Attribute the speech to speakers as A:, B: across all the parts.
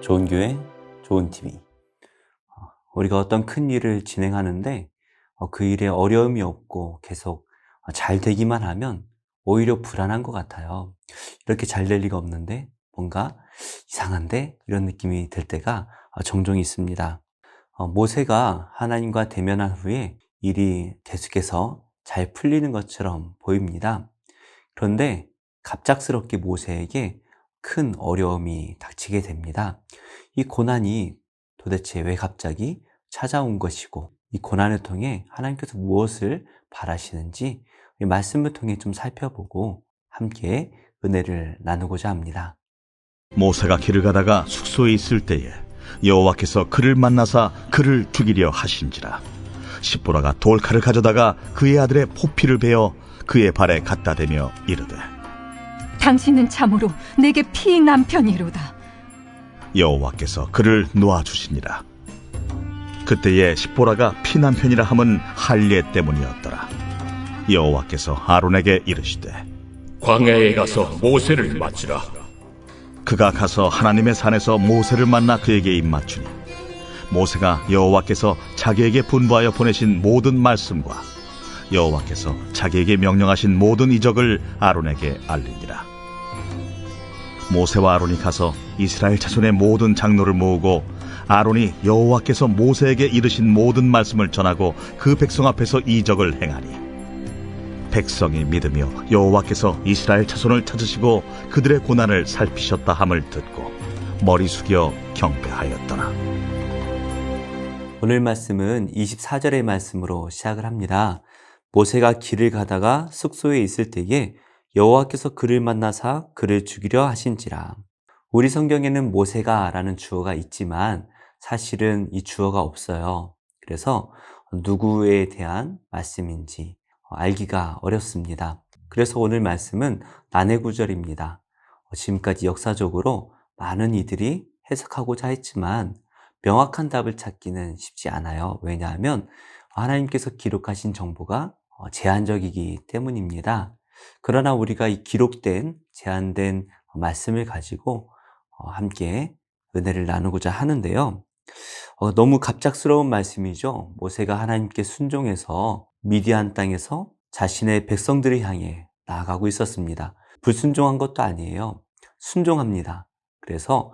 A: 좋은 교회, 좋은 TV. 우리가 어떤 큰 일을 진행하는데 그 일에 어려움이 없고 계속 잘 되기만 하면 오히려 불안한 것 같아요. 이렇게 잘 될 리가 없는데 뭔가 이상한데 이런 느낌이 들 때가 종종 있습니다. 모세가 하나님과 대면한 후에 일이 계속해서 잘 풀리는 것처럼 보입니다. 그런데 갑작스럽게 모세에게 큰 어려움이 닥치게 됩니다. 이 고난이 도대체 왜 갑자기 찾아온 것이고, 이 고난을 통해 하나님께서 무엇을 바라시는지 이 말씀을 통해 좀 살펴보고 함께 은혜를 나누고자 합니다.
B: 모세가 길을 가다가 숙소에 있을 때에 여호와께서 그를 만나사 그를 죽이려 하신지라. 십보라가 돌칼을 가져다가 그의 아들의 포피를 베어 그의 발에 갖다 대며 이르되,
C: 당신은 참으로 내게 피 남편이로다.
B: 여호와께서 그를 놓아주시니라. 그때에 십보라가 피 남편이라 함은 할례 때문이었더라. 여호와께서 아론에게 이르시되,
D: 광야에 가서 모세를 맞으라.
B: 그가 가서 하나님의 산에서 모세를 만나 그에게 입맞추니 모세가 여호와께서 자기에게 분부하여 보내신 모든 말씀과 여호와께서 자기에게 명령하신 모든 이적을 아론에게 알리니라. 모세와 아론이 가서 이스라엘 자손의 모든 장로를 모으고 아론이 여호와께서 모세에게 이르신 모든 말씀을 전하고 그 백성 앞에서 이적을 행하니 백성이 믿으며 여호와께서 이스라엘 자손을 찾으시고 그들의 고난을 살피셨다 함을 듣고 머리 숙여 경배하였더라.
A: 오늘 말씀은 24절의 말씀으로 시작을 합니다. 모세가 길을 가다가 숙소에 있을 때에 여호와께서 그를 만나사 그를 죽이려 하신지라. 우리 성경에는 모세가 라는 주어가 있지만 사실은 이 주어가 없어요. 그래서 누구에 대한 말씀인지 알기가 어렵습니다. 그래서 오늘 말씀은 난해구절입니다. 지금까지 역사적으로 많은 이들이 해석하고자 했지만 명확한 답을 찾기는 쉽지 않아요. 왜냐하면 하나님께서 기록하신 정보가 제한적이기 때문입니다. 그러나 우리가 이 기록된 제한된 말씀을 가지고 함께 은혜를 나누고자 하는데요. 너무 갑작스러운 말씀이죠. 모세가 하나님께 순종해서 미디안 땅에서 자신의 백성들을 향해 나아가고 있었습니다. 불순종한 것도 아니에요. 순종합니다. 그래서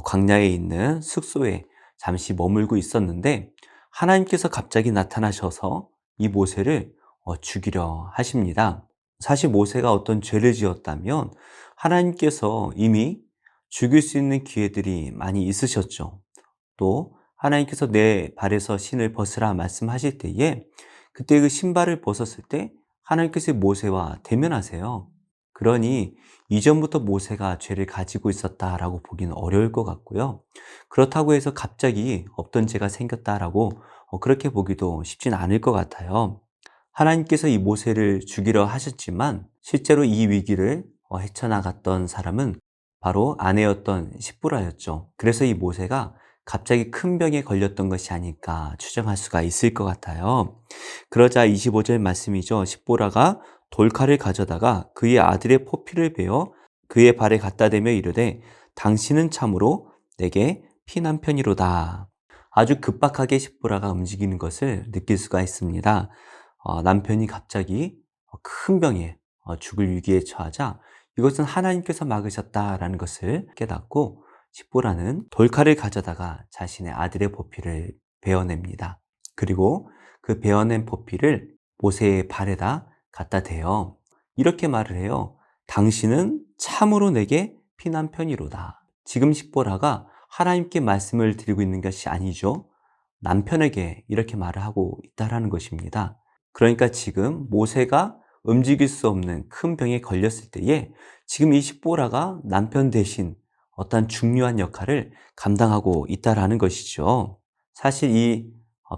A: 광야에 있는 숙소에 잠시 머물고 있었는데 하나님께서 갑자기 나타나셔서 이 모세를 죽이려 하십니다. 사실 모세가 어떤 죄를 지었다면 하나님께서 이미 죽일 수 있는 기회들이 많이 있으셨죠. 또 하나님께서 내 발에서 신을 벗으라 말씀하실 때에 그때 그 신발을 벗었을 때 하나님께서 모세와 대면하세요. 그러니 이전부터 모세가 죄를 가지고 있었다라고 보기는 어려울 것 같고요. 그렇다고 해서 갑자기 없던 죄가 생겼다라고 그렇게 보기도 쉽진 않을 것 같아요. 하나님께서 이 모세를 죽이려 하셨지만 실제로 이 위기를 헤쳐나갔던 사람은 바로 아내였던 십보라였죠. 그래서 이 모세가 갑자기 큰 병에 걸렸던 것이 아닐까 추정할 수가 있을 것 같아요. 그러자 25절 말씀이죠. 십보라가 돌칼을 가져다가 그의 아들의 포피를 베어 그의 발에 갖다 대며 이르되, 당신은 참으로 내게 피남편이로다. 아주 급박하게 십보라가 움직이는 것을 느낄 수가 있습니다. 남편이 갑자기 큰 병에 죽을 위기에 처하자 이것은 하나님께서 막으셨다라는 것을 깨닫고 십보라는 돌칼을 가져다가 자신의 아들의 포피를 베어냅니다. 그리고 그 베어낸 포피를 모세의 발에다 갖다 대요. 이렇게 말을 해요. 당신은 참으로 내게 피남편이로다. 지금 십보라가 하나님께 말씀을 드리고 있는 것이 아니죠. 남편에게 이렇게 말을 하고 있다라는 것입니다. 그러니까 지금 모세가 움직일 수 없는 큰 병에 걸렸을 때에 지금 이 십보라가 남편 대신 어떤 중요한 역할을 감당하고 있다라는 것이죠. 사실 이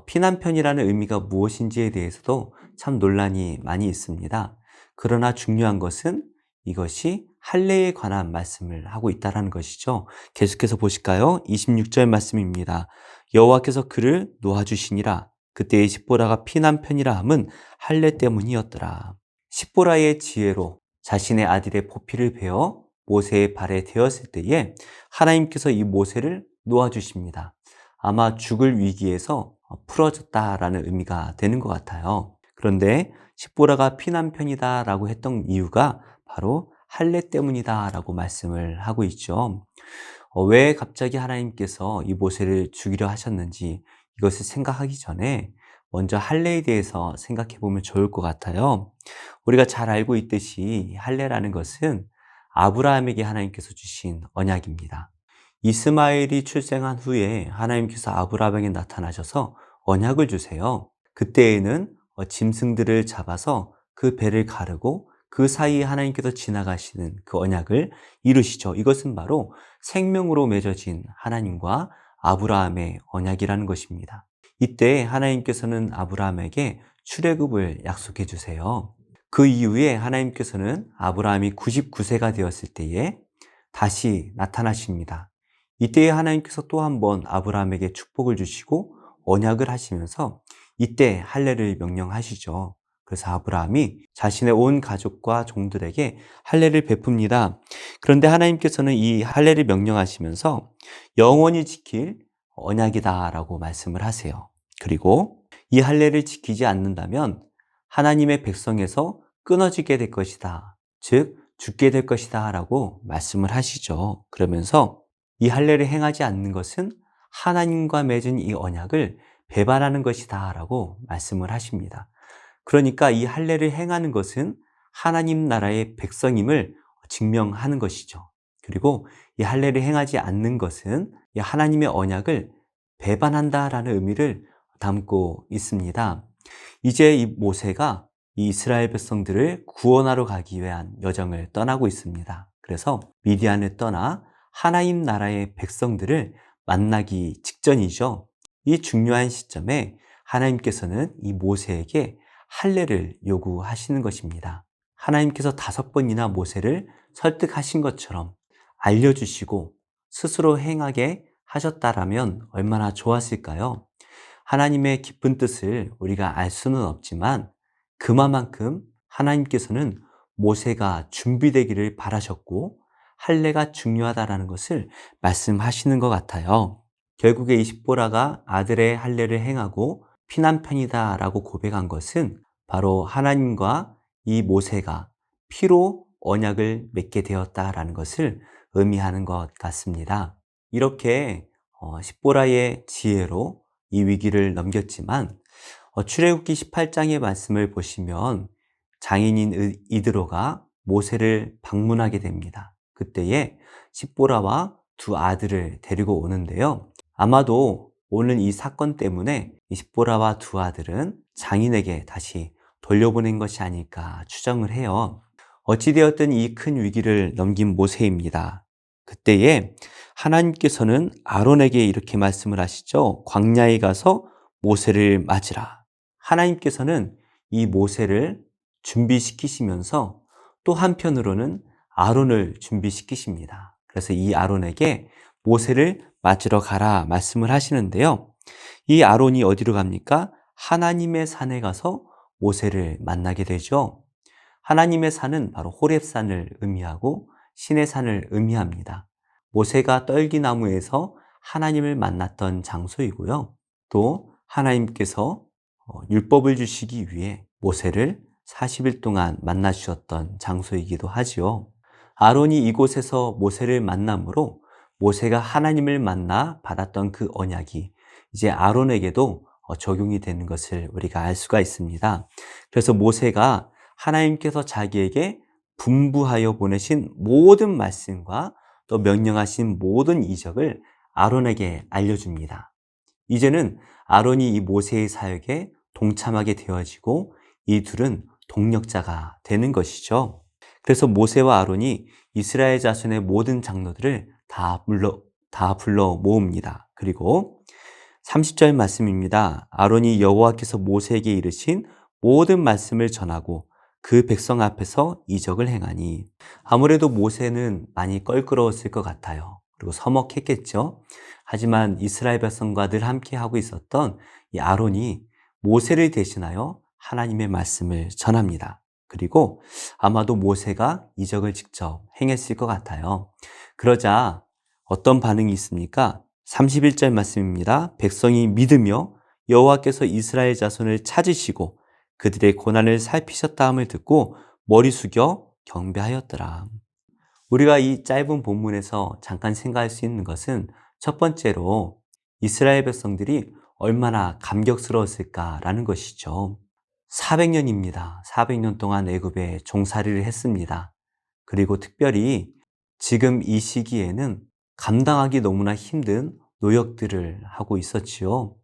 A: 피남편이라는 의미가 무엇인지에 대해서도 참 논란이 많이 있습니다. 그러나 중요한 것은 이것이 할례에 관한 말씀을 하고 있다는 것이죠. 계속해서 보실까요? 26절 말씀입니다. 여호와께서 그를 놓아주시니라. 그때의 십보라가 피남편이라 함은 할례 때문이었더라. 십보라의 지혜로 자신의 아들의 포피를 베어 모세의 발에 대었을 때에 하나님께서 이 모세를 놓아주십니다. 아마 죽을 위기에서 풀어졌다라는 의미가 되는 것 같아요. 그런데 십보라가 피난편이다라고 했던 이유가 바로 할례 때문이다라고 말씀을 하고 있죠. 왜 갑자기 하나님께서 이 모세를 죽이려 하셨는지 이것을 생각하기 전에 먼저 할례에 대해서 생각해 보면 좋을 것 같아요. 우리가 잘 알고 있듯이 할례라는 것은 아브라함에게 하나님께서 주신 언약입니다. 이스마엘이 출생한 후에 하나님께서 아브라함에게 나타나셔서 언약을 주세요. 그때에는 짐승들을 잡아서 그 배를 가르고 그 사이에 하나님께서 지나가시는 그 언약을 이루시죠. 이것은 바로 생명으로 맺어진 하나님과 아브라함의 언약이라는 것입니다. 이때 하나님께서는 아브라함에게 출애굽을 약속해 주세요. 그 이후에 하나님께서는 아브라함이 99세가 되었을 때에 다시 나타나십니다. 이때에 하나님께서 또 한 번 아브라함에게 축복을 주시고 언약을 하시면서 이때 할례를 명령하시죠. 그래서 아브라함이 자신의 온 가족과 종들에게 할례를 베풉니다. 그런데 하나님께서는 이 할례를 명령하시면서 영원히 지킬 언약이다라고 말씀을 하세요. 그리고 이 할례를 지키지 않는다면 하나님의 백성에서 끊어지게 될 것이다. 즉 죽게 될 것이다 라고 말씀을 하시죠. 그러면서 이 할례를 행하지 않는 것은 하나님과 맺은 이 언약을 배반하는 것이다 라고 말씀을 하십니다. 그러니까 이 할례를 행하는 것은 하나님 나라의 백성임을 증명하는 것이죠. 그리고 이 할례를 행하지 않는 것은 이 하나님의 언약을 배반한다라는 의미를 담고 있습니다. 이제 이 모세가 이 이스라엘 백성들을 구원하러 가기 위한 여정을 떠나고 있습니다. 그래서 미디안을 떠나 하나님 나라의 백성들을 만나기 직전이죠. 이 중요한 시점에 하나님께서는 이 모세에게 할례를 요구하시는 것입니다. 하나님께서 5번이나 모세를 설득하신 것처럼 알려주시고 스스로 행하게 하셨다라면 얼마나 좋았을까요? 하나님의 깊은 뜻을 우리가 알 수는 없지만 그만큼 하나님께서는 모세가 준비되기를 바라셨고 할례가 중요하다라는 것을 말씀하시는 것 같아요. 결국에 이 십보라가 아들의 할례를 행하고 피난편이다라고 고백한 것은 바로 하나님과 이 모세가 피로 언약을 맺게 되었다라는 것을 의미하는 것 같습니다. 이렇게 십보라의 지혜로 이 위기를 넘겼지만 출애굽기 18장의 말씀을 보시면 장인인 이드로가 모세를 방문하게 됩니다. 그때에 십보라와 2 아들을 데리고 오는데요. 아마도 오는 이 사건 때문에 이 십보라와 2 아들은 장인에게 다시 돌려보낸 것이 아닐까 추정을 해요. 어찌되었든 이 큰 위기를 넘긴 모세입니다. 그때에 하나님께서는 아론에게 이렇게 말씀을 하시죠. 광야에 가서 모세를 맞으라. 하나님께서는 이 모세를 준비시키시면서 또 한편으로는 아론을 준비시키십니다. 그래서 이 아론에게 모세를 맞으러 가라 말씀을 하시는데요. 이 아론이 어디로 갑니까? 하나님의 산에 가서 모세를 만나게 되죠. 하나님의 산은 바로 호렙산을 의미하고 신의 산을 의미합니다. 모세가 떨기나무에서 하나님을 만났던 장소이고요. 또 하나님께서 율법을 주시기 위해 모세를 40일 동안 만나 주셨던 장소이기도 하지요. 아론이 이곳에서 모세를 만남으로 모세가 하나님을 만나 받았던 그 언약이 이제 아론에게도 적용이 되는 것을 우리가 알 수가 있습니다. 그래서 모세가 하나님께서 자기에게 분부하여 보내신 모든 말씀과 또 명령하신 모든 이적을 아론에게 알려줍니다. 이제는 아론이 이 모세의 사역에 동참하게 되어지고 이 둘은 동력자가 되는 것이죠. 그래서 모세와 아론이 이스라엘 자손의 모든 장로들을 다 불러 모읍니다. 그리고 30절 말씀입니다. 아론이 여호와께서 모세에게 이르신 모든 말씀을 전하고 그 백성 앞에서 이적을 행하니. 아무래도 모세는 많이 껄끄러웠을 것 같아요. 그리고 서먹했겠죠. 하지만 이스라엘 백성과 늘 함께 하고 있었던 이 아론이 모세를 대신하여 하나님의 말씀을 전합니다. 그리고 아마도 모세가 이적을 직접 행했을 것 같아요. 그러자 어떤 반응이 있습니까? 31절 말씀입니다. 백성이 믿으며 여호와께서 이스라엘 자손을 찾으시고 그들의 고난을 살피셨다함을 듣고 머리 숙여 경배하였더라. 우리가 이 짧은 본문에서 잠깐 생각할 수 있는 것은 첫 번째로 이스라엘 백성들이 얼마나 감격스러웠을까라는 것이죠. 400년입니다. 400년 동안 애굽에 종살이를 했습니다. 그리고 특별히 지금 이 시기에는 감당하기 너무나 힘든 노역들을 하고 있었지요.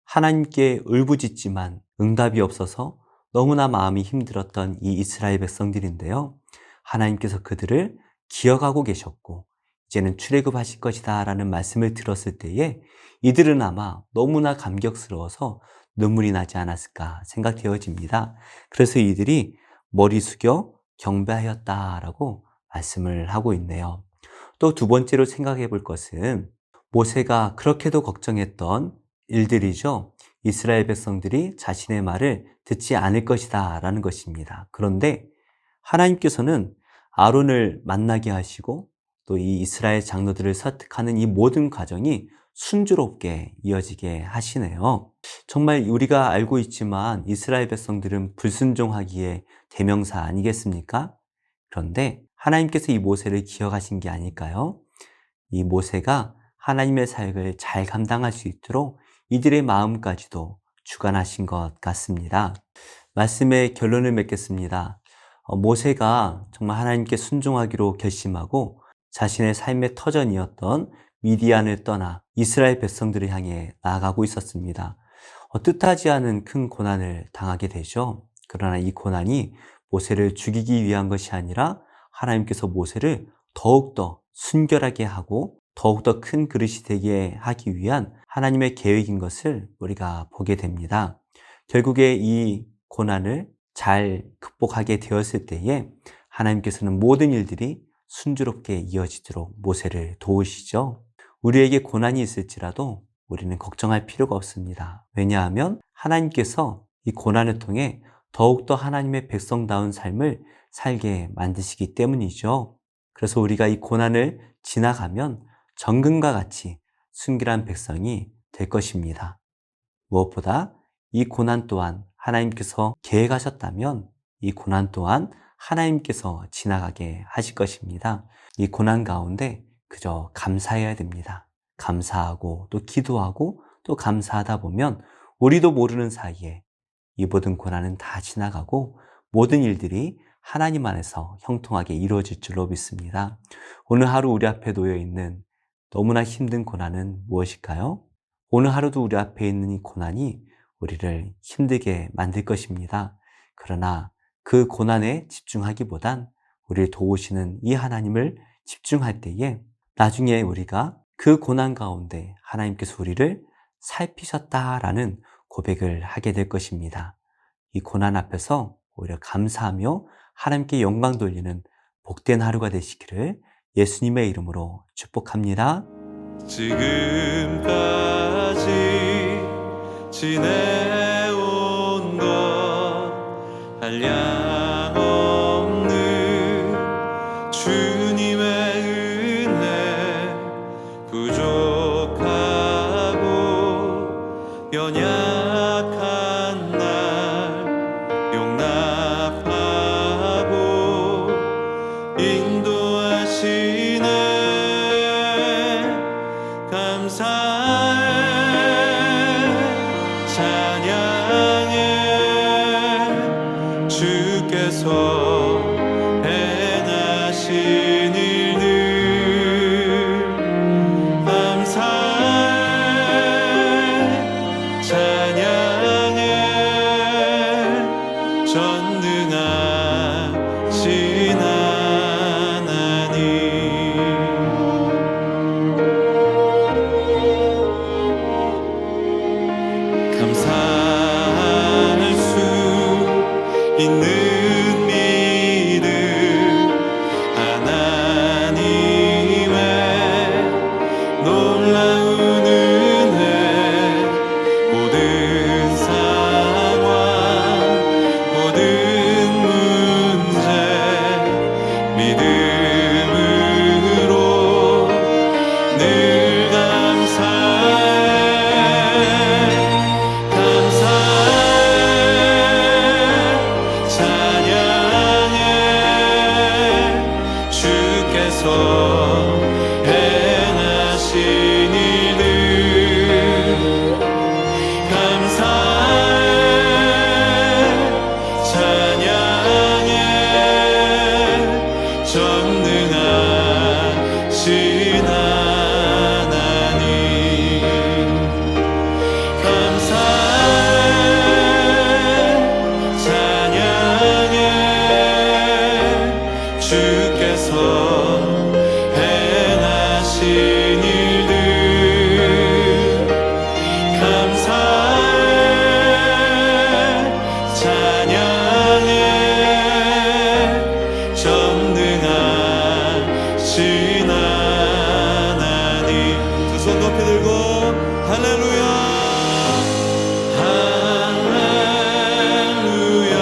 A: 하나님께 울부짖지만 응답이 없어서 너무나 마음이 힘들었던 이 이스라엘 백성들인데요. 하나님께서 그들을 기억하고 계셨고 이제는 출애굽하실 것이다 라는 말씀을 들었을 때에 이들은 아마 너무나 감격스러워서 눈물이 나지 않았을까 생각되어집니다. 그래서 이들이 머리 숙여 경배하였다라고 말씀을 하고 있네요. 또 두 번째로 생각해 볼 것은 모세가 그렇게도 걱정했던 일들이죠. 이스라엘 백성들이 자신의 말을 듣지 않을 것이다 라는 것입니다. 그런데 하나님께서는 아론을 만나게 하시고 또 이 이스라엘 장로들을 설득하는 이 모든 과정이 순조롭게 이어지게 하시네요. 정말 우리가 알고 있지만 이스라엘 백성들은 불순종하기에 대명사 아니겠습니까? 그런데 하나님께서 이 모세를 기억하신 게 아닐까요? 이 모세가 하나님의 사역을 잘 감당할 수 있도록 이들의 마음까지도 주관하신 것 같습니다. 말씀의 결론을 맺겠습니다. 모세가 정말 하나님께 순종하기로 결심하고 자신의 삶의 터전이었던 미디안을 떠나 이스라엘 백성들을 향해 나아가고 있었습니다. 뜻하지 않은 큰 고난을 당하게 되죠. 그러나 이 고난이 모세를 죽이기 위한 것이 아니라 하나님께서 모세를 더욱더 순결하게 하고 더욱더 큰 그릇이 되게 하기 위한 하나님의 계획인 것을 우리가 보게 됩니다. 결국에 이 고난을 잘 극복하게 되었을 때에 하나님께서는 모든 일들이 순조롭게 이어지도록 모세를 도우시죠. 우리에게 고난이 있을지라도 우리는 걱정할 필요가 없습니다. 왜냐하면 하나님께서 이 고난을 통해 더욱더 하나님의 백성다운 삶을 살게 만드시기 때문이죠. 그래서 우리가 이 고난을 지나가면 정금과 같이 순결한 백성이 될 것입니다. 무엇보다 이 고난 또한 하나님께서 계획하셨다면 이 고난 또한 하나님께서 지나가게 하실 것입니다. 이 고난 가운데 그저 감사해야 됩니다. 감사하고 또 기도하고 또 감사하다 보면 우리도 모르는 사이에 이 모든 고난은 다 지나가고 모든 일들이 하나님 안에서 형통하게 이루어질 줄로 믿습니다. 오늘 하루 우리 앞에 놓여 있는 너무나 힘든 고난은 무엇일까요? 오늘 하루도 우리 앞에 있는 이 고난이 우리를 힘들게 만들 것입니다. 그러나 그 고난에 집중하기보단 우리를 도우시는 이 하나님을 집중할 때에 나중에 우리가 그 고난 가운데 하나님께서 우리를 살피셨다라는 고백을 하게 될 것입니다. 이 고난 앞에서 오히려 감사하며 하나님께 영광 돌리는 복된 하루가 되시기를 예수님의 이름으로 축복합니다.
E: 지금까지 지내온 것 한량없는 주님의 은혜 부족하고 연약한 날 용납하고 인도하시네. 감사해 찬양해 주께서 행하신 일들 감사해 찬양해 전능하신 하나님 믿음으로 늘 감사해 찬양해 주께서 행하신 일들 감사해 찬양해 전능하신 하나님 감사해 찬양해 주께서 행하신 일들 감사해 찬양해 전능하신 하나님 두 손 높이 들고 할렐루야 할렐루야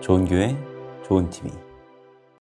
A: 좋은 교회, 좋은 TV.